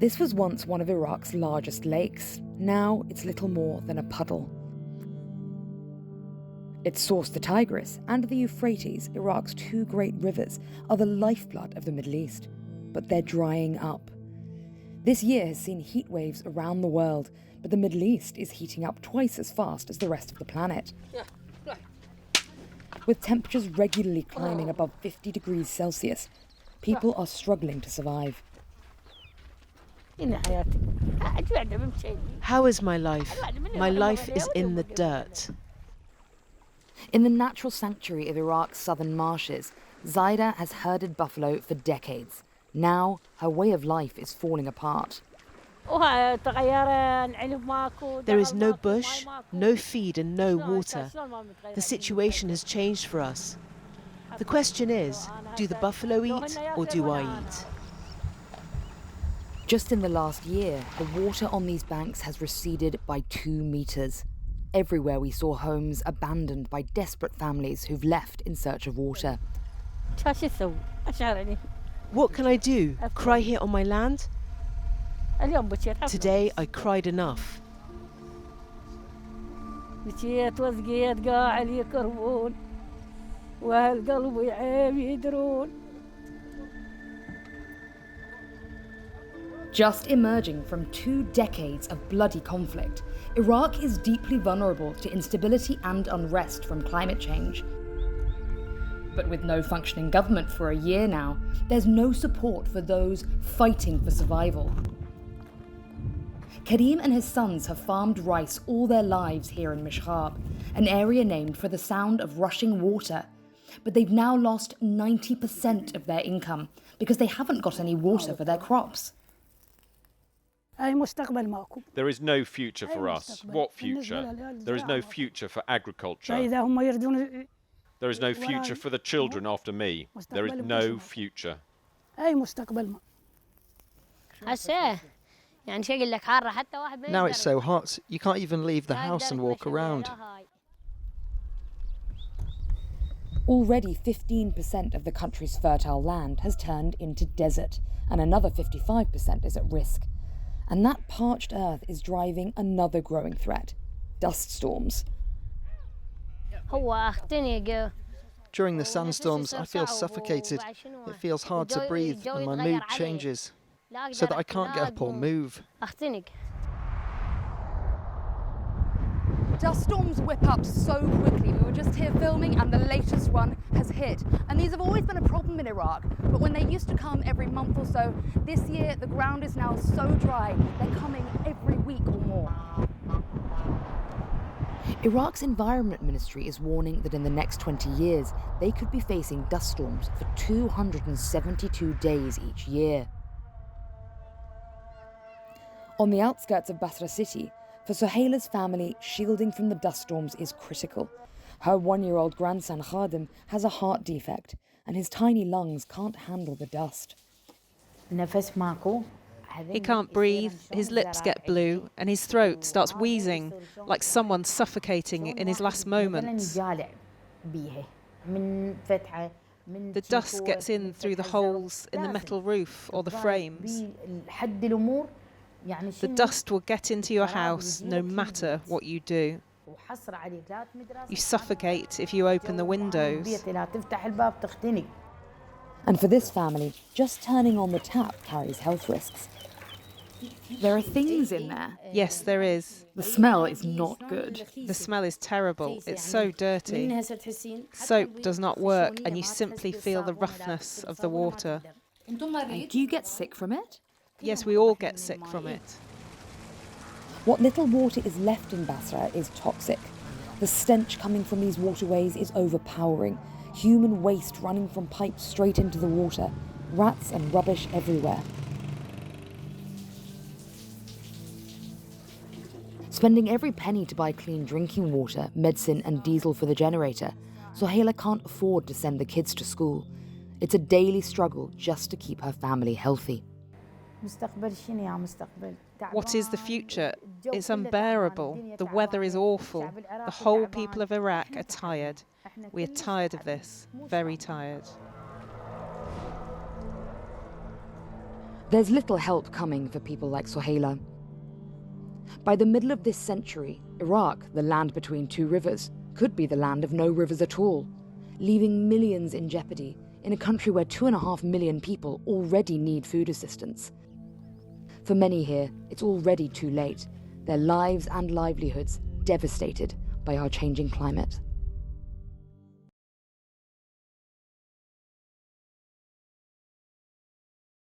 This was once one of Iraq's largest lakes. Now it's little more than a puddle. Its source, the Tigris and the Euphrates, Iraq's two great rivers, are the lifeblood of the Middle East. But they're drying up. This year has seen heat waves around the world, but the Middle East is heating up twice as fast as the rest of the planet. With temperatures regularly climbing above 50 degrees Celsius, people are struggling to survive. How is my life? My life is in the dirt. In the natural sanctuary of Iraq's southern marshes, Zaida has herded buffalo for decades. Now, her way of life is falling apart. There is no bush, no feed and no water. The situation has changed for us. The question is, do the buffalo eat or do I eat? Just in the last year, the water on these banks has receded by 2 meters. Everywhere we saw homes abandoned by desperate families who've left in search of water. What can I do? Cry here on my land? Today I cried enough. Just emerging from 2 decades of bloody conflict, Iraq is deeply vulnerable to instability and unrest from climate change. But with no functioning government for a year now, there's no support for those fighting for survival. Karim and his sons have farmed rice all their lives here in Mishhab, an area named for the sound of rushing water. But they've now lost 90% of their income because they haven't got any water for their crops. There is no future for us. What future? There is no future for agriculture. There is no future for the children after me. There is no future. Now it's so hot, you can't even leave the house and walk around. Already 15% of the country's fertile land has turned into desert, and another 55% is at risk. And that parched earth is driving another growing threat: dust storms. During the sandstorms, I feel suffocated. It feels hard to breathe and my mood changes, so that I can't get up or move. Dust storms whip up so quickly. We were just here filming and the latest one has hit. And these have always been a problem in Iraq, but when they used to come every month or so, this year the ground is now so dry, they're coming every week or more. Iraq's Environment Ministry is warning that in the next 20 years, they could be facing dust storms for 272 days each year. On the outskirts of Basra city, for Sohaila's family, shielding from the dust storms is critical. Her 1-year-old grandson Khadim has a heart defect, and his tiny lungs can't handle the dust. He can't breathe, his lips get blue, and his throat starts wheezing, like someone suffocating in his last moments. The dust gets in through the holes in the metal roof or the frames. The dust will get into your house no matter what you do. You suffocate if you open the windows. And for this family, just turning on the tap carries health risks. There are things in there. Yes, there is. The smell is not good. The smell is terrible. It's so dirty. Soap does not work, and you simply feel the roughness of the water. And do you get sick from it? Yes, we all get sick from it. What little water is left in Basra is toxic. The stench coming from these waterways is overpowering. Human waste running from pipes straight into the water. Rats and rubbish everywhere. Spending every penny to buy clean drinking water, medicine and diesel for the generator, Sohaila can't afford to send the kids to school. It's a daily struggle just to keep her family healthy. What is the future? It's unbearable. The weather is awful. The whole people of Iraq are tired. We are tired of this, very tired. There's little help coming for people like Sohaila. By the middle of this century, Iraq, the land between two rivers, could be the land of no rivers at all, leaving millions in jeopardy in a country where 2.5 million people already need food assistance. For many here, it's already too late, their lives and livelihoods devastated by our changing climate.